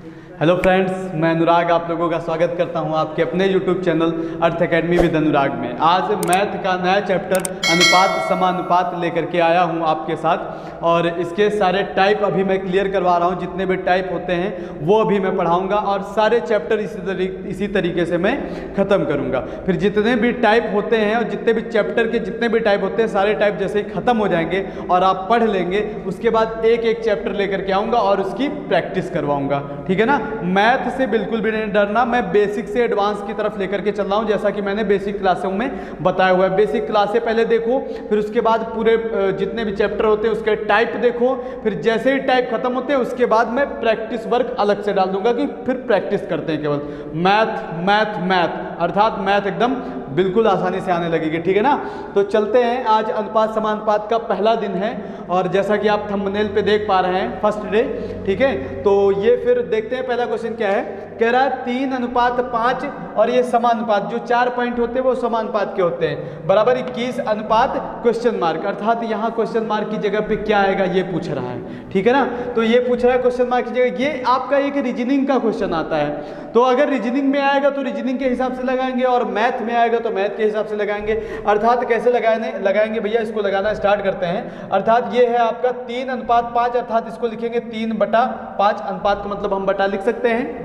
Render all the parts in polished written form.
Hello friends, मैं अनुराग आप लोगों का स्वागत करता हूं आपके अपने YouTube channel Arth academy with Anurag में। आज मैथ का नया चैप्टर अनुपात समानुपात लेकर के आया हूं आपके साथ, और इसके सारे टाइप अभी मैं क्लियर करवा रहा हूं। जितने भी टाइप होते हैं वो अभी मैं पढ़ाऊंगा और सारे चैप्टर इसी तरीके से मैं ख़त्म करूँगा। फिर जितने भी टाइप होते हैं और जितने भी चैप्टर के जितने भी टाइप होते हैं सारे टाइप जैसे ही ख़त्म हो जाएंगे और आप पढ़ लेंगे, उसके बाद एक एक चैप्टर लेकर के आऊँगा और उसकी प्रैक्टिस करवाऊँगा। ठीक है ना। मैथ से बिल्कुल भी नहीं डरना, मैं बेसिक से एडवांस की तरफ लेकर के चल रहा हूँ, जैसा कि मैंने बेसिक क्लासों में बताया हुआ है। बेसिक क्लासें पहले देखो, फिर उसके बाद पूरे जितने भी चैप्टर होते हैं उसके टाइप देखो, फिर जैसे ही टाइप खत्म होते हैं उसके बाद मैं प्रैक्टिस वर्क अलग से डाल दूंगा कि फिर प्रैक्टिस करते हैं केवल मैथ मैथ मैथ, अर्थात मैथ एकदम बिल्कुल आसानी से आने लगेगी। ठीक है ना। तो चलते हैं, आज अनुपात समानुपात का पहला दिन है और जैसा कि आप थंबनेल पे देख पा रहे हैं फर्स्ट डे। ठीक है, तो ये फिर देखते हैं पहला क्वेश्चन क्या है। कह रहा है 3:5 और ये समानुपात, जो 4 पॉइंट होते हैं वो समानुपात के होते हैं, बराबर 21 अनुपात क्वेश्चन मार्क, अर्थात यहाँ क्वेश्चन मार्क की जगह पे क्या आएगा ये पूछ रहा है। ठीक है ना। तो ये पूछ रहा है क्वेश्चन मार्क की जगह, ये आपका एक रीजनिंग का क्वेश्चन आता है। तो अगर रीजनिंग में आएगा तो रीजनिंग के हिसाब से लगाएंगे और मैथ में आएगा तो मैथ के हिसाब से लगाएंगे। अर्थात कैसे लगाएंगे भैया, इसको लगाना स्टार्ट करते हैं। अर्थात ये है आपका 3:5, अर्थात इसको लिखेंगे 3/5। अनुपात का मतलब हम बटा लिख सकते हैं।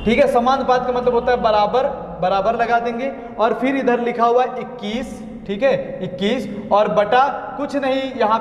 ठीक है। समानुपात का मतलब होता है बराबर, बराबर लगा देंगे और फिर इधर लिखा हुआ है 21। ठीक है, 21 और बटा कुछ नहीं, यहाँ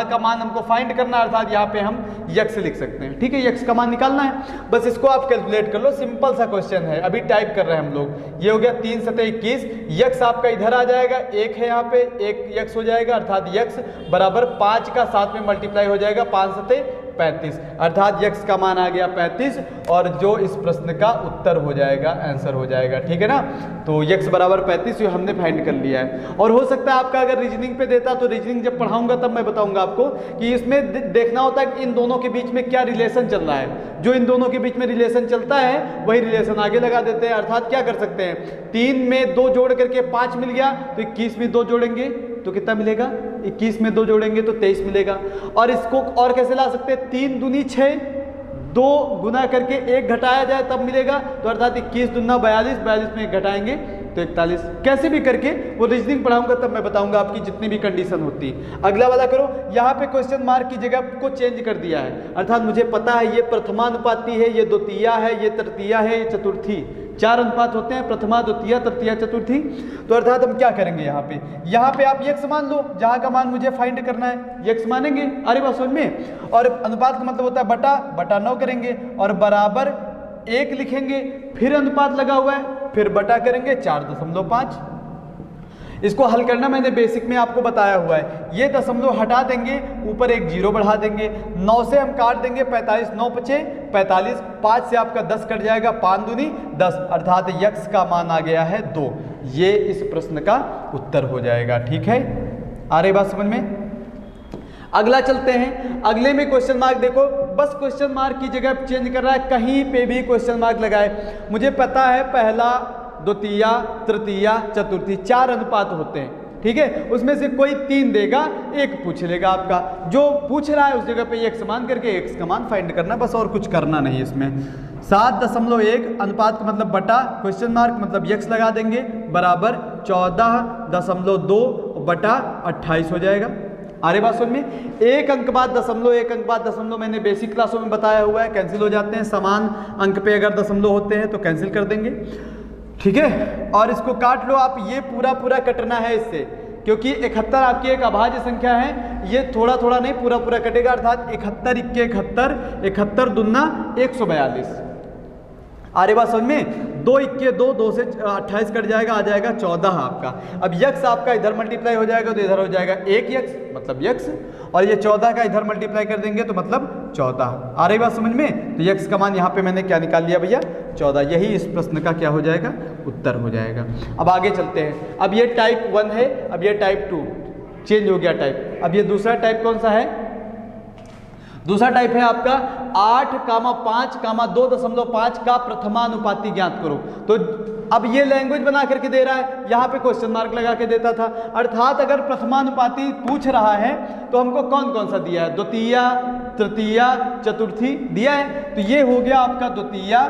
का मान हमको फाइंड करना है, अर्थात यहाँ पे हम यक्स लिख सकते हैं। ठीक है, यक्स का मान निकालना है, बस इसको आप कैलकुलेट कर लो। सिंपल सा क्वेश्चन है, अभी टाइप कर रहे हैं हम लोग। ये हो गया 3 × 21, यक्स आपका इधर आ जाएगा, 1 है यहाँ पे, 1 यक्स हो जाएगा, अर्थात यक्स बराबर 5 का 7 में मल्टीप्लाई हो जाएगा, 5 × 7 = 35, अर्थात यक्स का मान आ गया 35 और जो इस प्रश्न का उत्तर हो जाएगा, आंसर हो जाएगा। ठीक है ना। तो यक्स बराबर 35 हमने फाइंड कर लिया है। और हो सकता है आपका अगर रीजनिंग पे देता तो रीजनिंग जब पढ़ाऊंगा तब मैं बताऊंगा आपको कि इसमें देखना होता है कि इन दोनों के बीच में क्या रिलेशन चल रहा है। जो इन दोनों के बीच में रिलेशन चलता है वही रिलेशन आगे लगा देते हैं। अर्थात क्या कर सकते हैं, 3 में 2 जोड़ करके 5 मिल गया, तो 21 में 2 जोड़ेंगे तो कितना मिलेगा, 21 में 2 जोड़ेंगे तो 23 मिलेगा। और इसको और कैसे ला सकते हैं, 3 दूनी 6, 2 गुना करके 1 घटाया जाए तब मिलेगा, तो अर्थात 21 दूना 42, 42 में 1 घटाएंगे तो 41। कैसे भी करके वो रीजनिंग पढ़ाऊंगा तब मैं बताऊंगा आपकी जितनी भी कंडीशन होती है। अगला वाला करो, यहाँ पे क्वेश्चन मार्क की जगह को चेंज कर दिया है, अर्थात मुझे पता है ये प्रथमानुपाती है, ये द्वितीया है, ये तृतीया है, ये चतुर्थी। 4 अनुपात होते हैं, प्रथमा, द्वितीया, तृतीया, चतुर्थी। तो अर्थात हम क्या करेंगे, यहाँ पे आप यक्स मान लो, जहाँ का मान मुझे फाइंड करना है यक्स मानेंगे। अरे बात समझ में। और अनुपात का मतलब होता है बटा 9 करेंगे और बराबर 1 लिखेंगे, फिर अनुपात लगा हुआ है, फिर बटा करेंगे 4.5। इसको हल करना मैंने बेसिक में आपको बताया हुआ है। ये दशमलव हटा देंगे, ऊपर एक 0 बढ़ा देंगे, 9 से हम काट देंगे 45, 9 × 5 = 45, 5 से आपका 10 कट जाएगा, 5 दूनी 10, अर्थात यक्स का मान आ गया है 2। ये इस प्रश्न का उत्तर हो जाएगा। ठीक है, आ रही बात समझ में। अगला चलते हैं, अगले में क्वेश्चन मार्क देखो, बस क्वेश्चन मार्क की जगह चेंज कर रहा है, कहीं पे भी क्वेश्चन मार्क लगाए। मुझे पता है पहला, द्वितीया, तृतीया, चतुर्थी 4 अनुपात होते हैं। ठीक है, उसमें से कोई 3 देगा, 1 पूछ लेगा आपका। जो पूछ रहा है उस जगह पे x मान करके x का मान फाइंड करना, बस और कुछ करना नहीं इसमें। 7.1 अनुपात का मतलब बटा, क्वेश्चन मार्क मतलब x लगा देंगे, बराबर 14.2 बटा 28 हो जाएगा। अरे बात सुन में, 1 अंक बाद दशमलव, 1 अंक बाद दशमलव मैंने बेसिक क्लासों में बताया हुआ है, कैंसिल हो जाते हैं। समान अंक पे अगर दशमलव होते हैं तो कैंसिल कर देंगे। ठीक है, और इसको काट लो आप, ये पूरा कटना है इससे, क्योंकि 71 आपकी एक अभाज्य संख्या है, ये थोड़ा थोड़ा नहीं पूरा कटेगा, अर्थात 71 × 71, 71 दूना 142। अरे बात समझ में, 2 × 2, 2 से 28 कट जाएगा, आ जाएगा 14 आपका। अब यक्स आपका इधर मल्टीप्लाई हो जाएगा तो इधर हो जाएगा 1 यक्स, मतलब यक्स, और ये 14 का इधर मल्टीप्लाई कर देंगे तो मतलब 14। आ रही बात समझ में। तो यक्स का मान यहाँ पे मैंने क्या निकाल लिया भैया, 14। यही इस प्रश्न का क्या हो जाएगा, उत्तर हो जाएगा। अब आगे चलते हैं, अब ये टाइप 1 है, अब ये टाइप 2 चेंज हो गया टाइप। अब ये दूसरा टाइप कौन सा है, दूसरा टाइप है आपका 8,5,2.5 का प्रथमानुपाती ज्ञात करो। तो अब ये लैंग्वेज बना करके दे रहा है, यहाँ पे क्वेश्चन मार्क लगा के देता था। अर्थात अगर प्रथमानुपाती पूछ रहा है तो हमको कौन कौन सा दिया है, द्वितीया, तृतीया, चतुर्थी दिया है। तो ये हो गया आपका द्वितीया,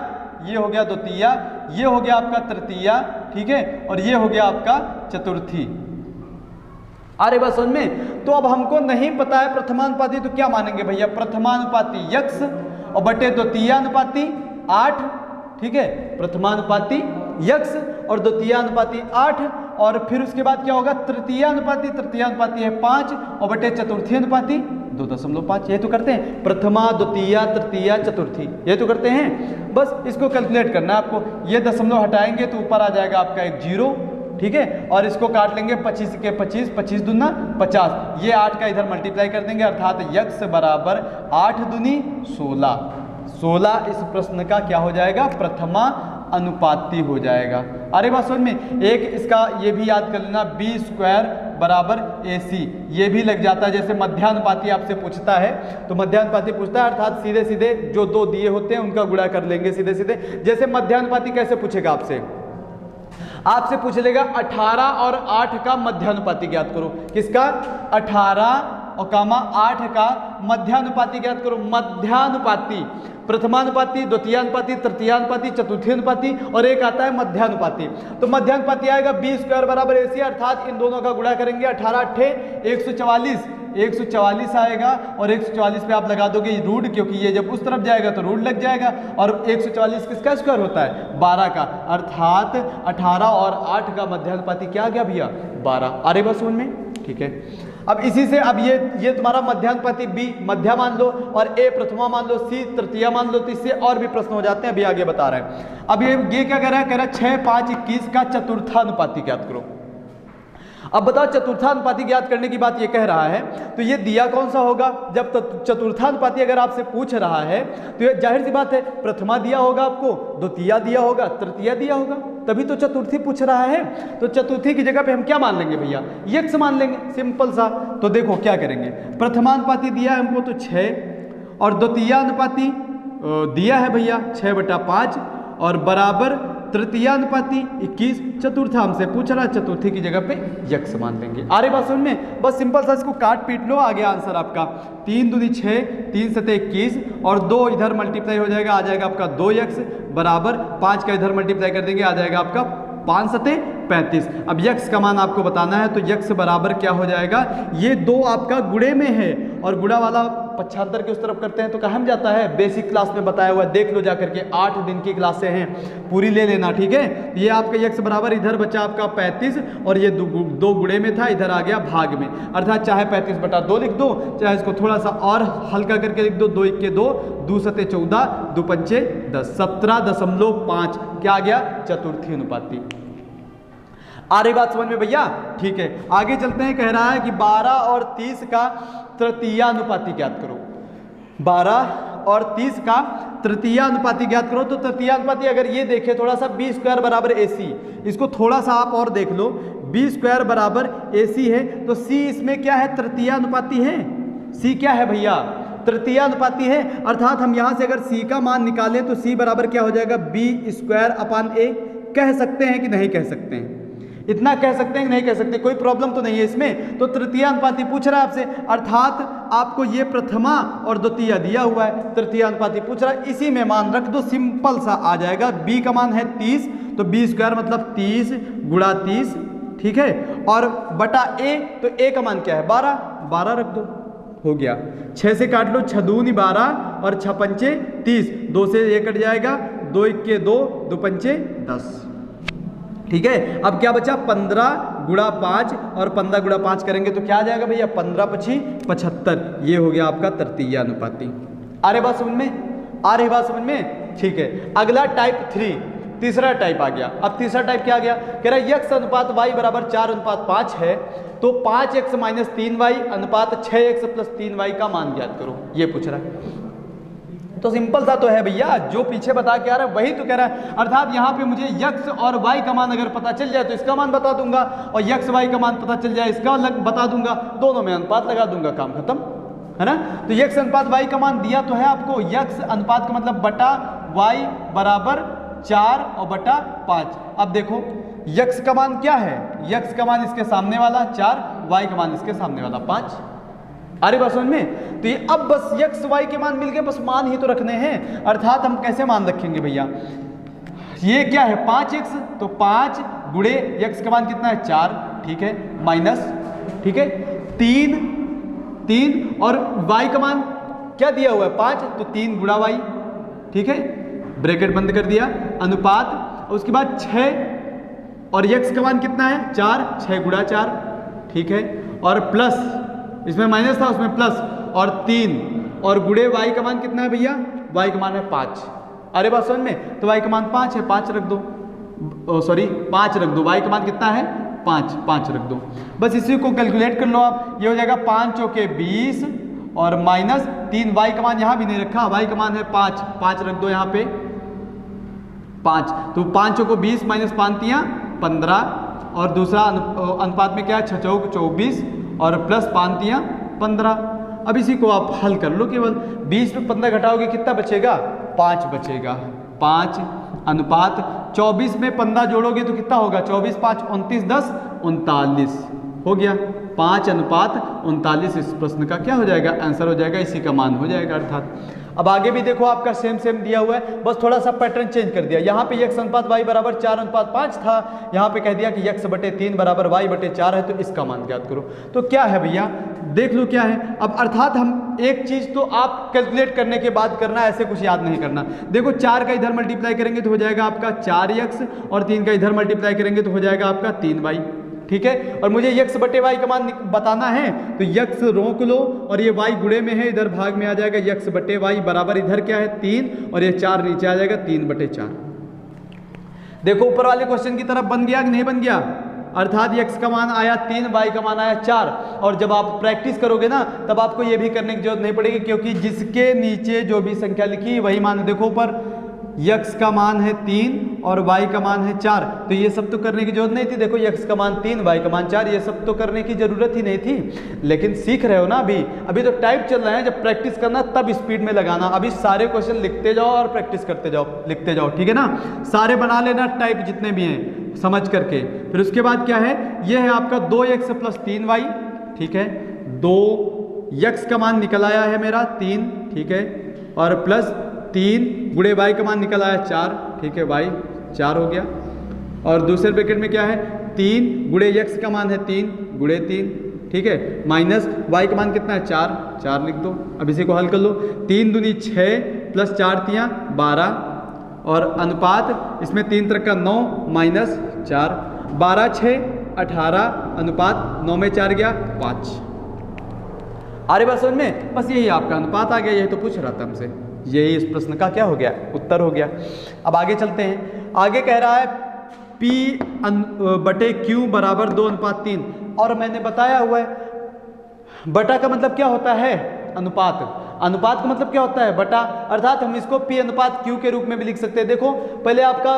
ये हो गया द्वितीया, ये हो गया आपका तृतीया, ठीक है, और ये हो गया आपका चतुर्थी। अरे बस समझ में। तो अब हमको नहीं पता है प्रथमानुपाती, तो क्या मानेंगे भैया, प्रथमानुपाती यक्स और बटे द्वितीयानुपाती 8, ठीक है, प्रथमानुपाती यक्स और द्वितीयानुपाती 8, और फिर उसके बाद क्या होगा, तृतीयानुपाती, तृतीयानुपाती है 5 और बटे चतुर्थी अनुपाती 2.5। ये तो करते हैं, प्रथमा, द्वितीया, तृतीया, चतुर्थी, ये तो करते हैं। बस इसको कैलकुलेट करना है आपको। ये दशमलव हटाएंगे तो ऊपर आ जाएगा आपका एक 0, ठीक है, और इसको काट लेंगे 25 के 25, 25 दूना 50, ये 8 का इधर मल्टीप्लाई कर देंगे, अर्थात यक्स बराबर 8 दूनी 16। 16 इस प्रश्न का क्या हो जाएगा, प्रथमा अनुपाती हो जाएगा। अरे बात समझ में। एक इसका ये भी याद कर लेना, बी स्क्वायर बराबर AC, ये भी लग जाता है। जैसे मध्यानुपाती आपसे पूछता है तो मध्यानुपाती पूछता है, अर्थात सीधे सीधे जो दो दिए होते हैं उनका गुणा कर लेंगे सीधे सीधे। जैसे मध्यानुपाती कैसे पूछेगा आपसे पूछ लेगा 18 और 8 का मध्यानुपाती ज्ञात करो। किसका, 18 और 8 का मध्यानुपाती ज्ञात करो। मध्यानुपाती, प्रथमानुपाती, द्वितीयानुपाती, तृतीयानुपाती, चतुर्थीनुपाती और एक आता है मध्यानुपाती। तो मध्यानुपाती आएगा बी स्क्वायर बराबर AC, अर्थात इन दोनों का गुणा करेंगे, 18 8 144, 144 आएगा, और 144 पे आप लगा दोगे रूट, क्योंकि ये जब उस तरफ जाएगा तो रूट लग जाएगा, और 144 किसका स्क्वायर होता है, 12 का, अर्थात 18 और 8 का मध्यानुपाती क्या आ गया भैया, 12। अरे बस समझ में, ठीक है। अब इसी से अब ये तुम्हारा मध्यानुपाती बी मध्या मान लो, और ए प्रथमा मान लो, सी तृतीया मान लो, तो इससे और भी प्रश्न हो जाते हैं, अभी आगे बता रहे हैं। अब ये क्या कह रहा है, 6 5 21 का चतुर्थानुपाती ज्ञात करो। अब बताओ, चतुर्थानुपाती ज्ञात करने की बात ये कह रहा है, तो ये दिया कौन सा होगा, जब चतुर्थानुपाती अगर आपसे पूछ रहा है तो ये जाहिर सी बात है, प्रथमा दिया होगा आपको, द्वितीया दिया होगा, तृतीया दिया होगा, तभी तो चतुर्थी पूछ रहा है। तो चतुर्थी की जगह पे हम क्या मान लेंगे भैया, यक्स मान लेंगे, सिंपल सा। तो देखो क्या करेंगे, प्रथमानुपाती दिया है हमको तो 6, और द्वितीयानुपाती दिया है भैया 6/5, और बराबर तृतीयानुपाती 21, चतुर्था हमसे पूछ रहा है, चतुर्थी की जगह पे यक्स मान लेंगे। अरे बात समझ में, बस सिंपल सा इसको काट पीट लो, आ गया आंसर आपका 3 दूनी 6, 3 7 21, और 2 इधर मल्टीप्लाई हो जाएगा, आ जाएगा आपका 2x बराबर 5 का इधर मल्टीप्लाई कर देंगे, आ जाएगा आपका 5 7 35। अब यक्स का मान आपको बताना है, तो यक्स बराबर क्या हो जाएगा, ये 2 आपका गुणे में है, और गुणा वाला पक्षांतर के उस तरफ करते हैं तो कहाँ जाता है, बेसिक क्लास में बताया हुआ है, देख लो जाकर के, 8 दिन की क्लासें हैं, पूरी ले लेना, ठीक है। ये आपका यक्स बराबर इधर बचा आपका 35, और ये 2 गुणे में था, इधर आ गया भाग में, अर्थात चाहे 35/2 लिख दो, चाहे इसको थोड़ा सा और हल्का करके लिख दो, 2 1 के 2, 2 7 14, 2 5 10, 17.5 क्या आ गया, चतुर्थी अनुपाती। आ रही बात समझ में भैया, ठीक है। आगे चलते हैं, कह रहा है कि 12 और 30 का तृतीयानुपाती ज्ञात करो। 12 और 30 का तृतीयानुपाती ज्ञात करो। तो तृतीयानुपाती अगर ये देखें थोड़ा सा, बी स्क्वायर बराबर AC, इसको थोड़ा सा आप और देख लो, बी स्क्वायर बराबर AC है, तो C इसमें क्या है, तृतीयानुपाती है। C क्या है भैया, तृतीयानुपाती है, अर्थात हम यहाँ से अगर C का मान निकालें तो C बराबर क्या हो जाएगा, B स्क्वायर अपॉन A। कह सकते हैं कि नहीं कह सकते हैं, इतना कह सकते हैं कि नहीं कह सकते, कोई प्रॉब्लम तो नहीं है इसमें। तो तृतीयानुपाती पूछ रहा है आपसे, अर्थात आपको ये प्रथमा और द्वितीय दिया हुआ है, तृतीयानुपाती पूछ रहा है, इसी में मान रख दो, सिंपल सा आ जाएगा। बी का मान है 30, तो बी स्क्वायर मतलब 30 गुणा 30, ठीक है, और बटा ए, तो ए का मान क्या है, 12, 12 रख दो, हो गया। 6 से काट लो, 6 दूनी 12 और 6 पंचे 30, 2 से ये कट जाएगा, 2 1 के 2, 2 पंचे 10, ठीक है। अब क्या बचा, 15 गुणा 5, और 15 गुणा 5 करेंगे तो क्या आ जाएगा भैया, 15 5 75, ये हो गया आपका तृतीयानुपाती। आ रही बात समझ में, आ रही बात समझ में, ठीक है। अगला टाइप 3, तीसरा टाइप आ गया। अब तीसरा टाइप क्या आ गया, कह रहा है यक्स अनुपात y बराबर 4:5 है, तो 5x - 3y अनुपात 6x + 3y का मान ज्ञात करो, ये पूछ रहा है। तो सिंपल सा तो है भैया, जो पीछे बता के आ रहा है वही तो कह रहा है, अर्थात यहाँ पे मुझे यक्स और वाई का मान अगर पता चल जाए तो इसका मान बता दूंगा, और यक्स वाई का मान पता चल जाए इसका बता दूंगा, दोनों में अनुपात लगा दूंगा, काम खत्म, है ना। तो यक्स अनुपात वाई का मान दिया तो है आपको, यक्स अनुपात का मतलब बटा वाई बराबर 4 और बटा 5। अब देखो यक्स का मान क्या है, यक्स का मान इसके सामने वाला 4, वाई का मान इसके सामने वाला 5, आ रही बात समझ में? तो ये अब बस x y के मान मिल गए, बस मान ही तो रखने हैं। अर्थात हम कैसे मान रखेंगे भैया, ये क्या है 5x, तो 5 गुणे x का मान कितना है 4, ठीक है, माइनस, ठीक है, 3 और y का मान क्या दिया हुआ है 5, तो 3 गुणा y, ठीक है, ब्रैकेट बंद कर दिया, अनुपात, उसके बाद 6 और x का मान कितना है 4, 6 गुणा 4, ठीक है, और प्लस, इसमें माइनस था उसमें प्लस, और 3 और गुणे y का मान कितना है भैया, y का मान है 5। अरे बात समझ में? तो y का मान 5 है, 5 रख दो, सॉरी 5 रख दो, y का मान कितना है 5 रख दो। बस इसी को कैलकुलेट कर लो आप, ये हो जाएगा 5 चौके 20 और माइनस 3, y का मान यहाँ भी नहीं रखा, y का मान है 5 रख दो यहाँ पे 5, तो 5 चौको 20 माइनस 5 तियाँ 15, और दूसरा अनुपात में क्या है 6 चौक 24 और प्लस 5 तियाँ 15। अब इसी को आप हल कर लो, केवल 20 में 15 घटाओगे कितना बचेगा 5 बचेगा, 5 अनुपात 24 में 15 जोड़ोगे तो कितना होगा 24 5 29 10 39 हो गया, 5 अनुपात 39 इस प्रश्न का क्या हो जाएगा आंसर हो जाएगा, इसी का मान हो जाएगा अर्थात। अब आगे भी देखो आपका सेम दिया हुआ है, बस थोड़ा सा पैटर्न चेंज कर दिया। यहाँ पे x अनुपात y बराबर 4:5 था, यहाँ पे कह दिया कि x बटे 3 बराबर y बटे 4 है, तो इसका मान ज्ञात करो। तो क्या है भैया देख लो क्या है। अब अर्थात हम एक चीज़ तो आप कैलकुलेट करने के बाद करना, ऐसे कुछ याद नहीं करना। देखो 4 का इधर मल्टीप्लाई करेंगे तो हो जाएगा आपका 4x, और 3 का इधर मल्टीप्लाई करेंगे तो हो जाएगा आपका 3y, ठीक है। और मुझे x बटे y का मान बताना है, तो x रोक लो और ये y गुणे में है, इधर भाग में आ जाएगा x बटे y बराबर इधर क्या है 3 और ये 4 नीचे आ जाएगा 3 बटे 4। देखो ऊपर वाले क्वेश्चन की तरफ बन गया कि नहीं बन गया, अर्थात x का मान आया 3, y का मान आया 4। और जब आप प्रैक्टिस करोगे ना तब आपको ये भी करने की जरूरत नहीं पड़ेगी, क्योंकि जिसके नीचे जो भी संख्या लिखी वही मान है। देखो ऊपर x का मान है 3 और y का मान है 4, तो ये सब तो करने की जरूरत नहीं थी। देखो x का मान 3 y का मान 4, ये सब तो करने की जरूरत ही नहीं थी, लेकिन सीख रहे हो ना अभी तो टाइप चल रहा है। जब प्रैक्टिस करना तब स्पीड में लगाना। अभी सारे क्वेश्चन लिखते जाओ और प्रैक्टिस करते जाओ, लिखते जाओ, ठीक है ना। सारे बना लेना टाइप जितने भी हैं समझ करके। फिर उसके बाद क्या है, ये है आपका 2x प्लस 3y, ठीक है। 2x का मान निकल आया है मेरा 3, ठीक है, और प्लस 3 गुणे y का मान निकल आया 4, ठीक है, y 4 हो गया। और दूसरे ब्रैकेट में क्या है 3 गुणे x का मान है 3 गुणे 3, ठीक है, माइनस y का मान कितना है 4 लिख दो। अब इसी को हल कर लो, 3 दूनी 6 प्लस 4 तियाँ 12, और अनुपात इसमें 3 तरह का 9 माइनस 4, 12 6 18, अनुपात 9 में 4 गया 5। अरे बस समझ में, बस यही आपका अनुपात आ गया, यही तो पूछ रहा था हमसे, यही इस प्रश्न का क्या हो गया उत्तर हो गया। अब आगे चलते हैं, आगे कह रहा है P बटे Q बराबर 2:3, और मैंने बताया हुआ है बटा का मतलब क्या होता है अनुपात, अनुपात का मतलब क्या होता है बटा, अर्थात हम इसको P अनुपात Q के रूप में भी लिख सकते हैं। देखो पहले आपका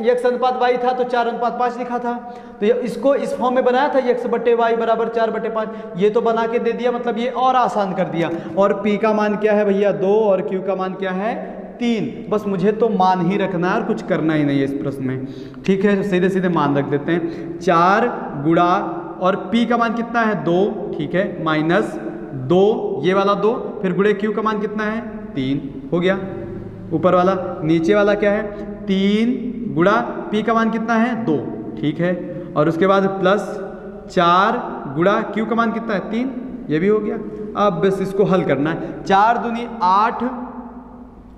x अनुपात y था तो 4:5 लिखा था, तो इसको इस फॉर्म में बनाया था x बटे y बराबर 4/5, ये तो बना के दे दिया, मतलब ये और आसान कर दिया। और P का मान क्या है भैया 2 और Q का मान क्या है 3, बस मुझे तो मान ही रखना है और कुछ करना ही नहीं है इस प्रश्न में, ठीक है। तो सीधे सीधे मान रख देते हैं, 4 गुणा और P का मान कितना है 2, ठीक है, माइनस 2 ये वाला 2, फिर गुणे Q का मान कितना है 3 हो गया ऊपर वाला, नीचे वाला क्या है 3 गुणा P का मान कितना है 2, ठीक है, और उसके बाद प्लस 4 गुणा Q का मान कितना है 3, ये भी हो गया। अब बस इसको हल करना है, 4 दूनी 8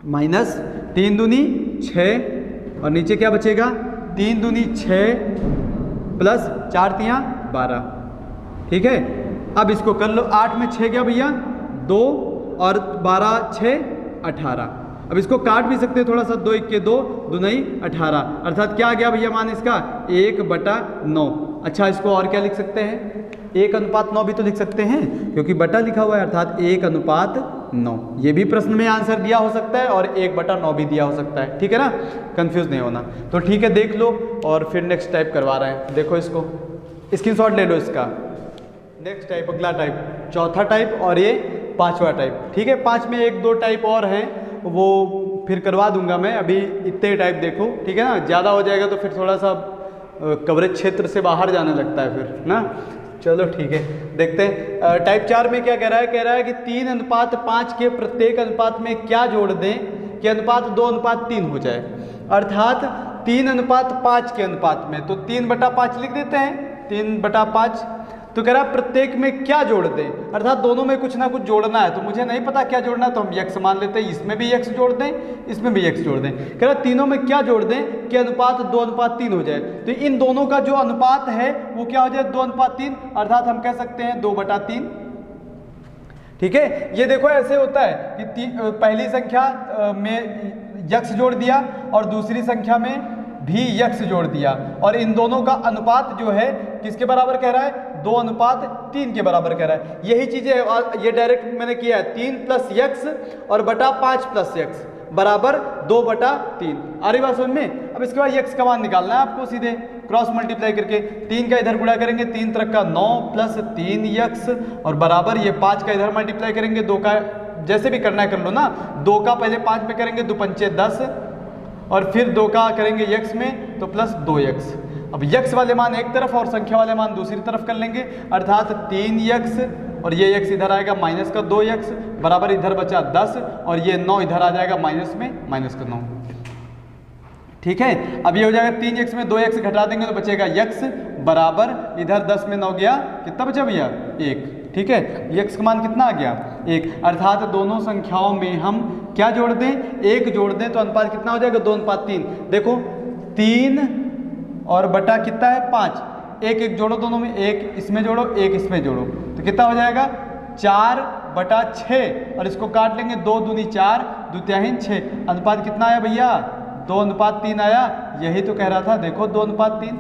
माइनस 3 दूनी 6, और नीचे क्या बचेगा 3 दूनी 6 प्लस 4 तियाँ 12, ठीक है। अब इसको कर लो, 8 में 6 गया भैया 2 और 12 6 18, अब इसको काट भी सकते हैं थोड़ा सा, 2 1 के 2 दूनी 18, अर्थात क्या आ गया भैया मान इसका 1/9। अच्छा इसको और क्या लिख सकते हैं 1:9 भी तो लिख सकते हैं, क्योंकि बटा लिखा हुआ है, अर्थात 1:9। ये भी प्रश्न में आंसर दिया हो सकता है और 1/9 भी दिया हो सकता है, ठीक है ना, कंफ्यूज नहीं होना। तो ठीक है देख लो, और फिर नेक्स्ट टाइप करवा रहे हैं, देखो इसको स्क्रीनशॉट ले लो इसका। नेक्स्ट टाइप, अगला टाइप, चौथा टाइप और ये 5वां टाइप, ठीक है। 5 में 1-2 टाइप और हैं, वो फिर करवा दूंगा मैं, अभी इतने टाइप देखो, ठीक है ना। ज़्यादा हो जाएगा तो फिर थोड़ा सा कवरेज क्षेत्र से बाहर जाने लगता है फिर ना, चलो ठीक है, देखते हैं। टाइप 4 में क्या कह रहा है, कह रहा है कि 3:5 के प्रत्येक अनुपात में क्या जोड़ दें कि अनुपात 2:3 हो जाए। अर्थात 3:5 के अनुपात में, तो 3/5 लिख देते हैं, 3/5। तो कह रहा है प्रत्येक में क्या जोड़ दें, अर्थात दोनों में कुछ ना कुछ जोड़ना है। तो मुझे नहीं पता क्या जोड़ना है, तो हम x मान लेते हैं, इसमें भी x जोड़ दें, इसमें भी x जोड़ दें। कह रहा है तीनों में क्या जोड़ दें कि अनुपात 2:3 हो जाए। तो इन दोनों का जो अनुपात है वो क्या हो जाए, 2:3, अर्थात हम कह सकते हैं 2/3। ठीक है, ये देखो ऐसे होता है कि पहली संख्या में x जोड़ दिया और दूसरी संख्या में भी x जोड़ दिया, और इन दोनों का अनुपात जो है किसके बराबर कह रहा है, 2:3 के बराबर कह रहा है। यही चीजें ये डायरेक्ट मैंने किया है, 3 + x और बटा 5 + x बराबर 2/3। आ रही बात समझ में। अब इसके बाद x का मान निकालना है आपको, सीधे क्रॉस मल्टीप्लाई करके 3 का इधर गुणा करेंगे, 3 × 9 + 3x और बराबर ये 5 का इधर मल्टीप्लाई करेंगे, 2 का जैसे भी करना है कर लो ना, 2 का पहले 5 में करेंगे, 2 × 5 = 10 और फिर 2 का करेंगे x में तो प्लस 2x। अब x वाले मान एक तरफ और संख्या वाले मान दूसरी तरफ कर लेंगे, अर्थात 3x और ये x इधर आएगा माइनस का 2x बराबर इधर बचा 10 और ये 9 इधर आ जाएगा माइनस में माइनस का 9। ठीक है, अब ये हो जाएगा 3x में 2x घटा देंगे तो बचेगा x बराबर इधर 10 में 9 गया, कितना बचा भैया 1। ठीक है, x का मान कितना आ गया 1, अर्थात दोनों संख्याओं में हम क्या जोड़ दें, 1 जोड़ दें तो अनुपात कितना हो जाएगा 2:3। देखो 3 और बटा कितना है 5, 1 जोड़ो दोनों में, 1 इसमें जोड़ो 1 इसमें जोड़ो तो कितना हो जाएगा 4/6 और इसको काट लेंगे, 2 दूनी 4 द्वितीयाहीन 6, अनुपात कितना आया भैया 2:3 आया। यही तो कह रहा था, देखो 2:3।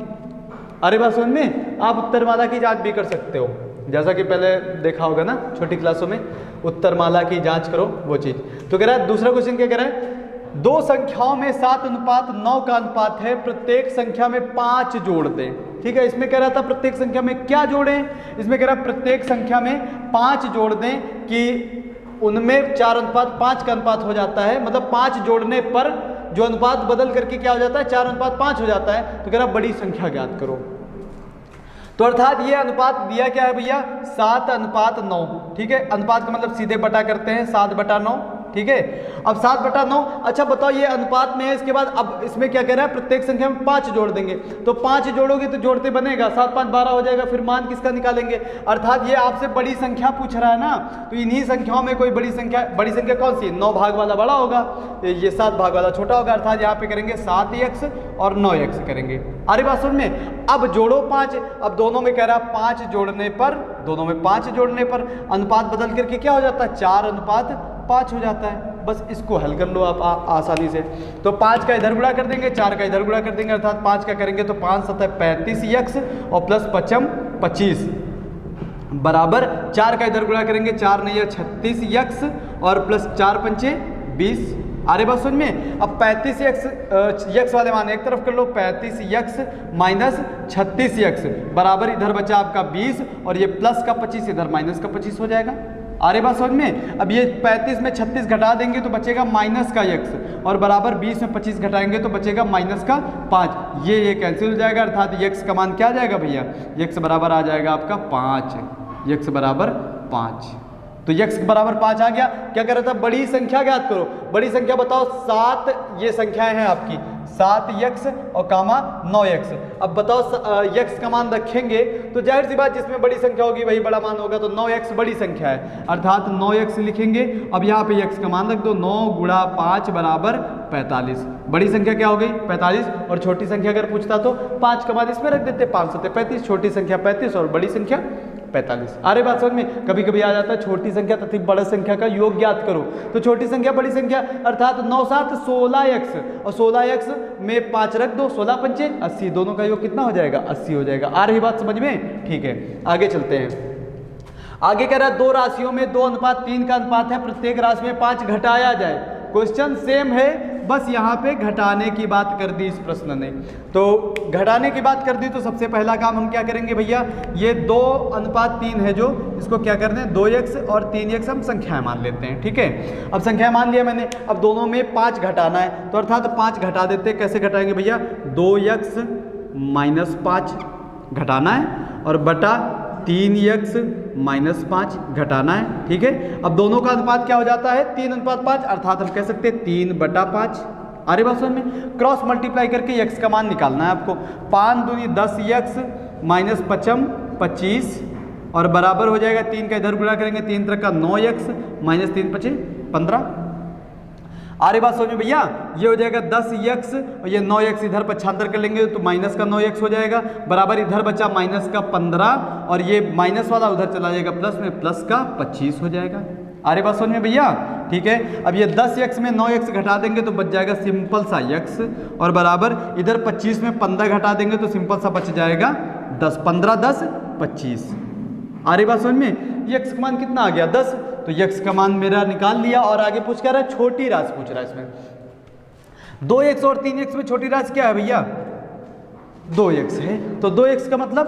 अरे बात समझ में। आप उत्तरमाला की जांच भी कर सकते हो, जैसा कि पहले देखा होगा ना छोटी क्लासों में, उत्तरमाला की जांच करो वो चीज। तो कह रहा है दूसरा क्वेश्चन क्या कह रहा है, दो संख्याओं में 7:9 का अनुपात है, प्रत्येक संख्या में 5 जोड़ दें। ठीक है, इसमें कह रहा था प्रत्येक संख्या में क्या जोड़ें, इसमें कह रहा है प्रत्येक संख्या में 5 जोड़ दें कि उनमें 4:5 का अनुपात हो जाता है, मतलब 5 जोड़ने पर जो अनुपात बदल करके क्या हो जाता है 4:5 हो जाता है। तो कह रहा बड़ी संख्या ज्ञात करो। तो अर्थात ये अनुपात दिया क्या है भैया 7:9। ठीक है, अनुपात का मतलब सीधे बटा करते हैं 7/9। ठीक है, अब 7/9। अच्छा बताओ ये अनुपात में है, इसके बाद अब इसमें क्या कह रहा है प्रत्येक संख्या में 5 जोड़ देंगे, तो 5 जोड़ोगे तो जोड़ते बनेगा 7 × 5 = 12 हो जाएगा, फिर मान किसका निकालेंगे। अर्थात ये आपसे बड़ी संख्या पूछ रहा है ना, तो इन्हीं संख्याओं में कोई बड़ी संख्या कौन सी, 9 भाग वाला बड़ा होगा, ये 7 भाग वाला छोटा होगा, अर्थात यहाँ पे करेंगे 7x और 9x करेंगे। अरे बात सुन में। अब जोड़ो 5, अब दोनों में कह रहा है 5 जोड़ने पर, दोनों में 5 जोड़ने पर अनुपात बदल करके क्या हो जाता है 4:5 हो जाता है। बस इसको हल कर लो आप आसानी से। तो 5 का इधर गुणा कर देंगे, 4 का इधर गुणा कर देंगे, अर्थात 5 का करेंगे तो 5 × 7 = 35x और प्लस 5 × 25 बराबर 4 का इधर गुणा करेंगे, 4 नहीं 36x और प्लस 4 × 5 = 20। अरे बात सुन में। अब 35x वाले मान एक तरफ कर लो, 35x माइनस 36x बराबर इधर बचा आपका 20 और ये प्लस का 25 इधर माइनस का 25 हो जाएगा। अरे बात समझ में। अब ये 35 में 36 घटा देंगे तो बचेगा माइनस का x और बराबर 20 में 25 घटाएंगे तो बचेगा माइनस का 5। ये कैंसिल हो जाएगा, अर्थात x का मान क्या आ जाएगा भैया, x बराबर आ जाएगा आपका 5, x बराबर 5। तो x बराबर 5 आ गया। क्या कर रहा था, बड़ी संख्या ज्ञात करो। बड़ी संख्या बताओ 7, ये संख्याएं हैं आपकी 7x और कामा 9x। अब बताओ x का मान रखेंगे तो जाहिर सी बात जिसमें बड़ी संख्या होगी वही बड़ा मान होगा, तो 9x बड़ी संख्या है, अर्थात 9x लिखेंगे। अब यहाँ पे x का मान रख दो, 9 × 5 बराबर 45। बड़ी संख्या क्या हो गई 45, और छोटी संख्या अगर पूछता तो 5 का मान इसमें रख देते, 5 × 7 = 35, छोटी संख्या 35 और बड़ी संख्या 45। अरे बात समझ में। कभी कभी आ जाता है छोटी संख्या तथा बड़ी संख्या का योग ज्ञात करो, तो छोटी संख्या बड़ी संख्या अर्थात 9 × 7 = 16x और 16x में 5 रख दो, 16 × 5 = 80, दोनों का योग कितना हो जाएगा 80 हो जाएगा। आ रही बात समझ में। ठीक है, आगे चलते हैं। आगे कह रहा है दो राशियों में 2:3 का अनुपात है, प्रत्येक राशि में 5 घटाया जाए। क्वेश्चन सेम है, बस यहाँ पे घटाने की बात कर दी इस प्रश्न ने। तो घटाने की बात कर दी तो सबसे पहला काम हम क्या करेंगे भैया, ये 2:3 है जो, इसको क्या कर दें 2x और 3x हम संख्याएं मान लेते हैं। ठीक है, अब संख्या मान लिया मैंने, अब दोनों में 5 घटाना है, तो अर्थात 5 घटा देते। कैसे घटाएंगे भैया, 2x - 5 घटाना है और बटा 3x माइनस 5 घटाना है, ठीक है। अब दोनों का अनुपात क्या हो जाता है 3:5, अर्थात हम कह सकते हैं 3/5। अरे बात समझ में, क्रॉस मल्टीप्लाई करके x का मान निकालना है आपको। 5 दूनी 10x माइनस 5 25 और बराबर हो जाएगा 3 का इधर गुणा करेंगे 3 3 का 9x माइनस 3 5 15। अरे बात समझ में भैया, ये हो जाएगा 10x और ये 9x इधर पक्षांतर कर लेंगे तो माइनस का 9x हो जाएगा, बराबर इधर बचा माइनस का 15 और ये माइनस वाला उधर चला जाएगा प्लस में, प्लस का 25 हो जाएगा। अरे बात समझ में भैया, ठीक है। अब ये 10x में 9x घटा देंगे तो बच जाएगा सिंपल सा x और बराबर इधर 25 में 15 घटा देंगे तो सिंपल सा बच जाएगा 10, 15 10 25। अरे बात समझ में, ये x का मान कितना आ गया 10, तो x का मान मेरा निकाल लिया। और आगे पूछ क्या रहा है, छोटी राशि पूछ रहा है इसमें। 2x और 3x में छोटी राशि क्या है भैया 2x है, तो 2x का मतलब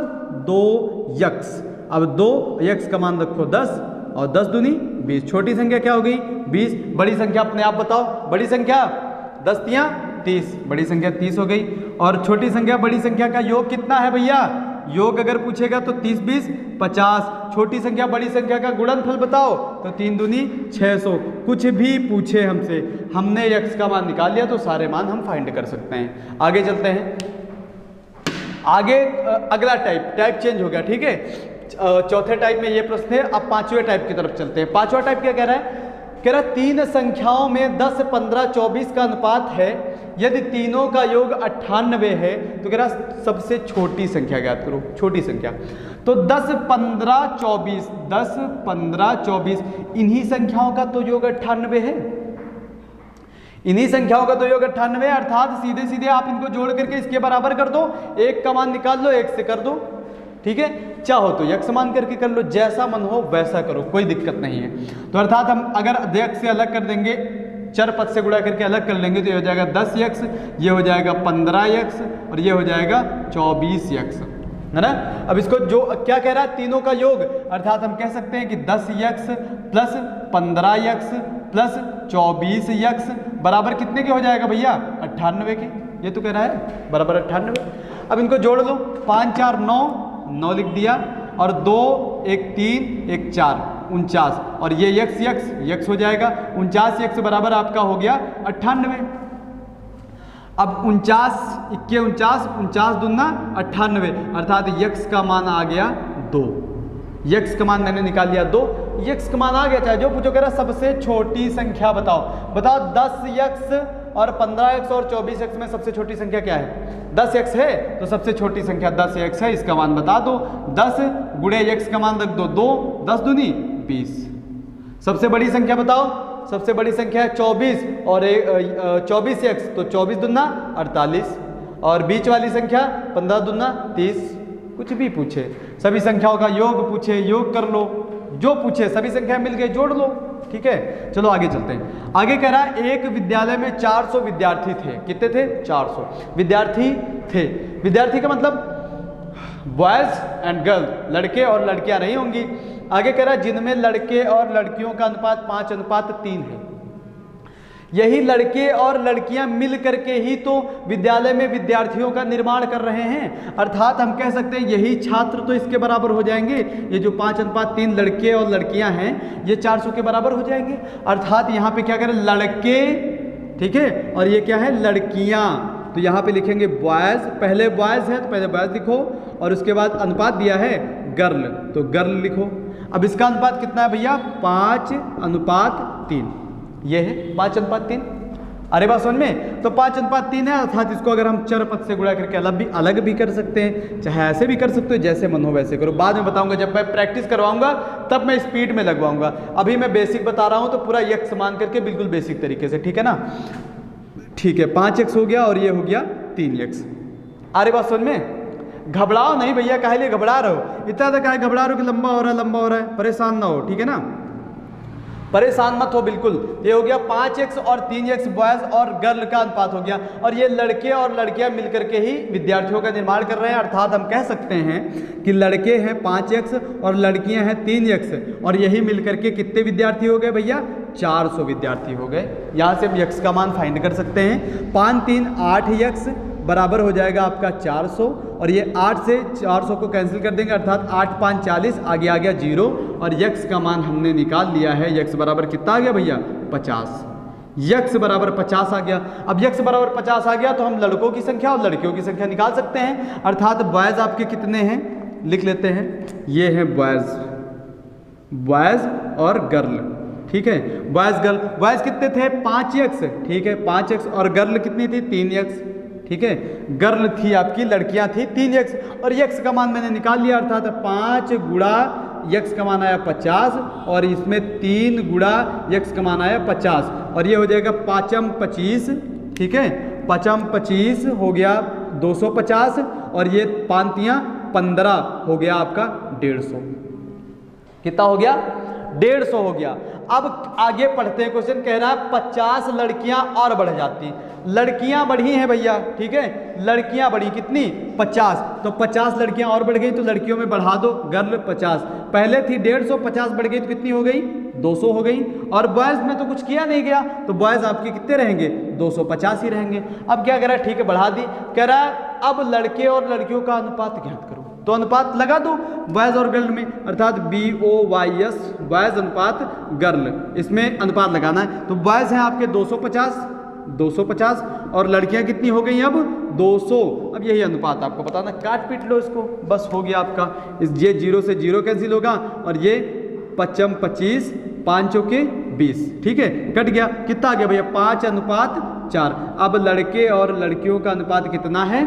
2x। अब 2x का मान रखो 10 और 10 दूनी 20, छोटी संख्या क्या हो गई 20। बड़ी संख्या अपने आप बताओ, बड़ी संख्या 10 तियां 30, बड़ी संख्या 30 हो गई। और छोटी संख्या बड़ी संख्या का योग कितना है भैया, योग अगर पूछेगा तो 30 20 50। छोटी संख्या बड़ी संख्या का गुणनफल बताओ तो 3 दूनी 600। कुछ भी पूछे हमसे, हमने x का मान निकाल लिया तो सारे मान हम फाइंड कर सकते हैं। आगे चलते हैं, आगे अगला टाइप चेंज हो गया, ठीक है। चौथे टाइप में ये प्रश्न है। अब पांचवें टाइप की तरफ चलते हैं। पांचवा टाइप क्या कह रहा है, कह रहा 3 संख्याओं में 10 15 24 का अनुपात है, यदि तीनों का योग 98 है तो कह रहा सबसे छोटी संख्या ज्ञात करो। छोटी संख्या तो 10 15 24, 10 15 24 इन्हीं संख्याओं का तो योग 98 है, इन्हीं संख्याओं का तो योग 98 है। अर्थात सीधे सीधे आप इनको जोड़ करके इसके बराबर कर दो, एक का मान निकाल लो, एक से कर दो, ठीक है। चाहो तो x मान करके कर लो, जैसा मन हो वैसा करो, कोई दिक्कत नहीं है। तो अर्थात हम अगर x से अलग कर देंगे, चर पद से गुणा करके अलग कर लेंगे तो ये हो जाएगा 10x, ये हो जाएगा 15x और ये हो जाएगा 24x, है ना। अब इसको जो क्या कह रहा है तीनों का योग, अर्थात हम कह सकते हैं कि 10x plus 15x plus 24x बराबर कितने के हो जाएगा भैया 98 के। ये तो कह रहा है बराबर 98। अब इनको जोड़ लो, 5 4 9 लिख दिया और 2 1 3 1 4 49 और ये x हो जाएगा 49x बराबर आपका हो गया 98। अब 49 इक्के 49 दूना 98 अर्थात x का मान आ गया 2। x का मान मैंने निकाल लिया 2, x का मान आ गया। चाहे जो पूछो कह रहा सबसे छोटी संख्या बताओ 10x और 15x और 24x में सबसे छोटी संख्या क्या है 10x है, तो सबसे छोटी संख्या 10x है, इसका मान बता दो। 10 गुणे x का मान रख दो 2, 10 दूनी 20। सबसे बड़ी संख्या बताओ, सबसे बड़ी संख्या है 24 और 24x, तो 24 दूना 48 और बीच वाली संख्या 15 दूना 30। कुछ भी पूछे, सभी संख्याओं का योग पूछे योग कर लो, जो पूछे सभी संख्या मिल गए जोड़ लो, ठीक है। चलो आगे चलते हैं। आगे कह रहा है एक विद्यालय में 400 विद्यार्थी थे। कितने थे 400 विद्यार्थी थे। विद्यार्थी का मतलब बॉयज एंड गर्ल, लड़के और लड़कियां नहीं होंगी। आगे कह रहा है जिनमें लड़के और लड़कियों का अनुपात 5:3 है। यही लड़के और लड़कियां मिल करके ही तो विद्यालय में विद्यार्थियों का निर्माण कर रहे हैं। अर्थात हम कह सकते हैं यही छात्र तो इसके बराबर हो जाएंगे। ये जो 5:3 लड़के और लड़कियां हैं ये 400 के बराबर हो जाएंगे। अर्थात यहाँ पे क्या करें लड़के, ठीक है, और ये क्या है लड़कियां। तो यहाँ पे लिखेंगे बॉयज, पहले बॉयज है तो पहले बॉयज लिखो और उसके बाद अनुपात दिया है गर्ल तो गर्ल लिखो। अब इसका अनुपात कितना है भैया 5:3, ये है 5:3। अरे बात समझ में, तो 5:3 है। अर्थात इसको अगर हम चर पद से गुणा करके अलग भी कर सकते हैं, चाहे ऐसे भी कर सकते हो, जैसे मन हो वैसे करो। बाद में बताऊंगा, जब मैं प्रैक्टिस करवाऊंगा तब मैं स्पीड में लगवाऊंगा। अभी मैं बेसिक बता रहा हूं तो पूरा x मान करके बिल्कुल बेसिक तरीके से, ठीक है ना। ठीक है 5x हो गया और ये हो गया 3x। अरे बात समझ में, घबराओ नहीं भैया, काहे लिए घबरा रहे हो, इतना तक काहे घबरा रहे हो कि लंबा हो रहा है, परेशान ना हो, ठीक है ना, परेशान मत हो बिल्कुल। ये हो गया 5x और 3x बॉयज और गर्ल का अनुपात हो गया और ये लड़के और लड़कियां मिलकर के ही विद्यार्थियों का निर्माण कर रहे हैं। अर्थात हम कह सकते हैं कि लड़के हैं 5x और लड़कियां हैं 3x और यही मिलकर के कितने विद्यार्थी हो गए भैया 400 विद्यार्थी हो गए। यहाँ से हम x का मान फाइंड कर सकते हैं। 5 3 8x बराबर हो जाएगा आपका 400 और ये 8 से 400 को कैंसिल कर देंगे अर्थात 8 5 40, आगे आ गया 0 और यक्स का मान हमने निकाल लिया है। यक्स बराबर कितना आ गया भैया 50। यक्स बराबर 50 आ गया। अब यक्स बराबर 50 आ गया तो हम लड़कों की संख्या और लड़कियों की संख्या निकाल सकते हैं अर्थात बॉयज़ आपके कितने हैं लिख लेते हैं, ये हैं बॉयज़ और गर्ल। ठीक है, बॉयज़ गर्ल, बॉयज़ कितने थे 5x, ठीक है 5x और गर्ल कितनी थी 3x। ठीक है, गर्ल थी आपकी लड़कियां थी 3x और यक्स का मान मैंने निकाल लिया अर्थात 5 गुणा यक्स का मान आया 50 और इसमें 3 गुणा यक्स का मान आया 50 और ये हो जाएगा 5m 25। ठीक है, 5m 25 हो गया 250 और ये 5 15 हो गया आपका 150। कितना हो गया 150 हो गया। अब आगे पढ़ते हैं, क्वेश्चन कह रहा है 50 लड़कियां और बढ़ जाती। लड़कियां बढ़ी हैं भैया, ठीक है, लड़कियां बढ़ी कितनी 50, तो 50 लड़कियां और बढ़ गई तो लड़कियों में बढ़ा दो, गर्ल 50 पहले थी 150, 50 बढ़ गई तो कितनी हो गई 200 हो गई और बॉयज़ में तो कुछ किया नहीं गया तो बॉयज़ आपके कितने रहेंगे 250 ही रहेंगे। अब क्या कह रहा है, ठीक है बढ़ा दी, कह रहा है अब लड़के और लड़कियों का अनुपात ज्ञात करो, तो अनुपात लगा दो बॉयज़ और गर्ल में अर्थात BOYS बॉयज़ अनुपात गर्ल, इसमें अनुपात लगाना है। तो बॉयज़ हैं आपके 250 और लड़कियां कितनी हो गई अब 200। अब यही अनुपात आपको बताना, काट पीट लो इसको, बस हो गया आपका। ये 0 से 0 कैंसिल होगा और ये 5m 25 5 चौके 20। ठीक है, कट गया, कितना आ गया भैया 5:4। अब लड़के और लड़कियों का अनुपात कितना है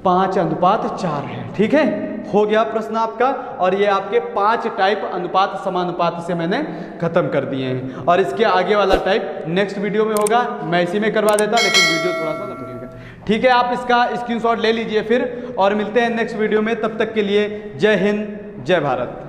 5:4 है। ठीक है, हो गया प्रश्न आपका और ये आपके 5 टाइप अनुपात समानुपात से मैंने खत्म कर दिए हैं और इसके आगे वाला टाइप नेक्स्ट वीडियो में होगा, मैं इसी में करवा देता लेकिन वीडियो थोड़ा सा लगेगा। ठीक है, आप इसका स्क्रीनशॉट ले लीजिए फिर और मिलते हैं नेक्स्ट वीडियो में, तब तक के लिए जय हिंद जय भारत।